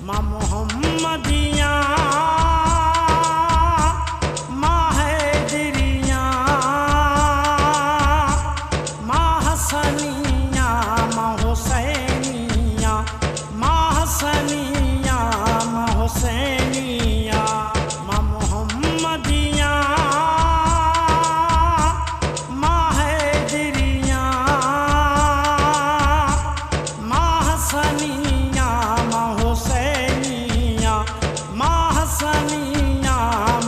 मां मोहम्मदिया मां हैदरिया मां हसनिया मां हुसैनिया मां हसनिया मां हुसैनिया मां मोहम्मदिया मां हैदरिया मां हसनिया मां हुसैनिया मां हसनिया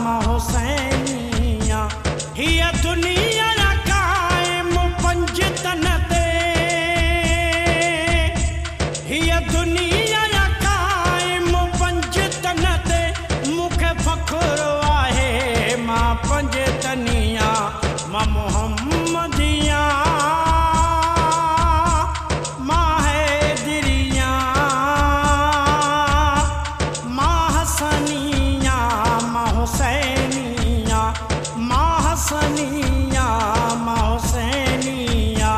मां हुसैनिया हिय दुनिया कायम पंज तन ते हिय दुनिया कायम पंज तन ते मूंखे फ़ख्रु आहे मां पंज तनिया मां मोहम्मदिया मां हैदरिया मां हसनिया मां हुसैनिया मां हसनिया मां हुसैनिया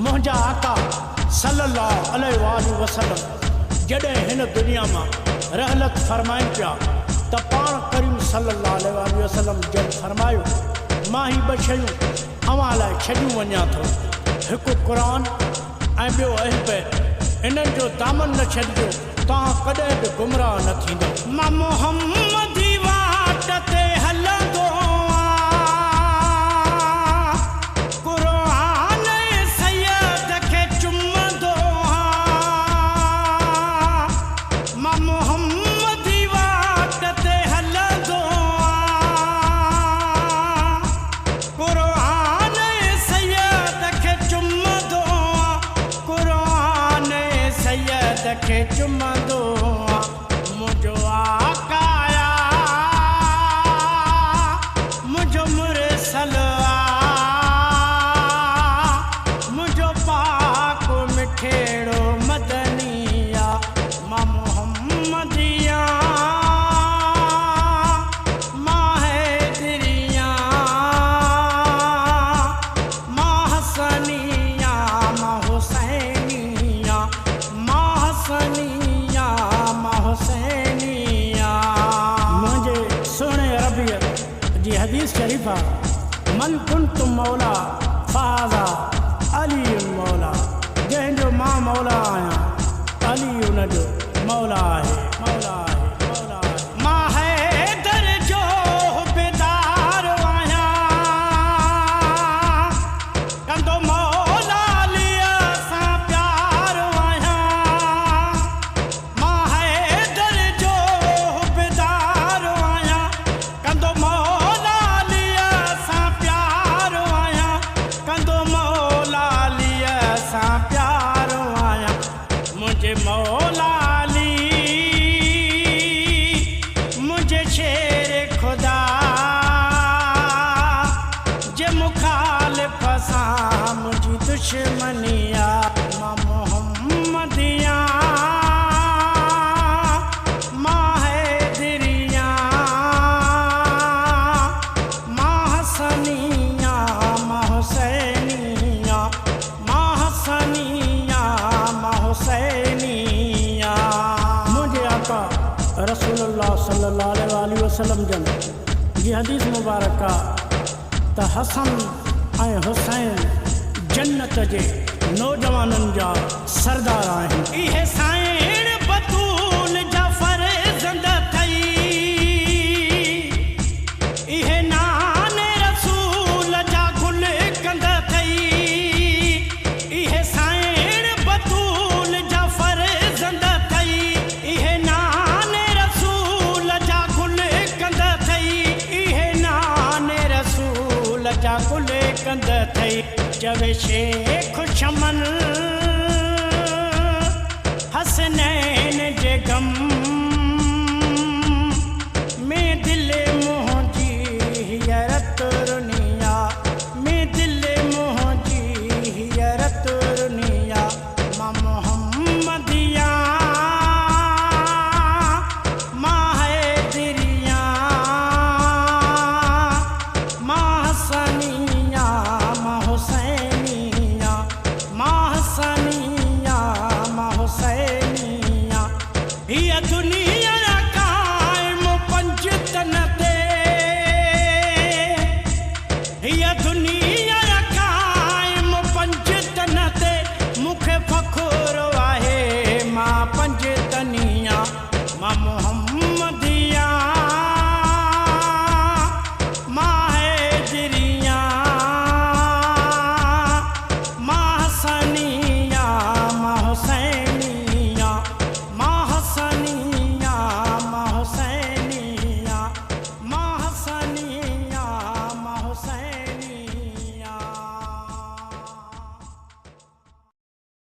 मुंहिंजा आका सल्लल्लाहु अलैहि वसल्लम जॾहिं हिन दुनिया मां रहलत फरमाइनि पिया त पाण करीम सल्लल्लाहु अलैहि वसल्लम जन फरमायो मां ही ॿ शयूं अव्हां लाइ छॾियूं वञा थो हिकु क़ुरान ऐं ॿियो अहिब इन्हनि जो दामन न छॾिजो तव्हां कॾहिं बि गुमराह न थींदो मां मोहम्मदी वाट ते हलंदो क़ुरान सैयद खे चुमंदो मां मोहम्मदी वाट ते हलंदो क़ुरान सैयद खे चुमंदो क़ुरान सैयद खे चुमंदो मुंहिंजो आका मुंहिंजो मुरसल मुंहिंजो पाक मिठेड़ो मदनिया मां मोहम्मदिया मां हैदरिया मां हसनिया मां हुसैनिया मां हसनिया मां हुसैनिया मुंहिंजे सुहिणे अरबीअ जी हदीस शरीफ़ आहे मन कुंतु मौला फ़ाज़ा अली मौला जंहिंजो मां मौला आहियां अली उनजो मौला आहे मौला आहे मौला आहे मां हैदर जो बेदार आहियां कंदो मौला अलीअ सां प्यार आहियां मां हैदर जो बेदार आहियां कंदो मौला अलीअ सां प्यार आहियां कंदो मौला अलीअ सां प्यार आहियां मुंहिंजे मौला अली मुंहिंजे शेर ख़ुदा जे मुखालिफ़ सां मुंहिंजी दुश्मनिया मां मोहम्मदिया मां हैदरिया मां हसनिया मां हुसैनिया मां हसनिया मां हुसैनिया मुंहिंजे आका रसूलुल्लाह सल्लल्लाहु अलैहि वसल्लम जन जी हदीस मुबारक त हसन ऐं हुसैन जन्नत जे नौजवाननि जा सरदार आहिनि इहे साइण बतूल जा फर्ज़ंद थई इहे नाने रसूल जा गुल कंद थई इहे साइण बतूल जा फर्ज़ंद थई इहे नाने रसूल जा गुल कंद थई इहे नाने रसूल जा गुल कंद थई जवे शेख शमन हसनैन जे गम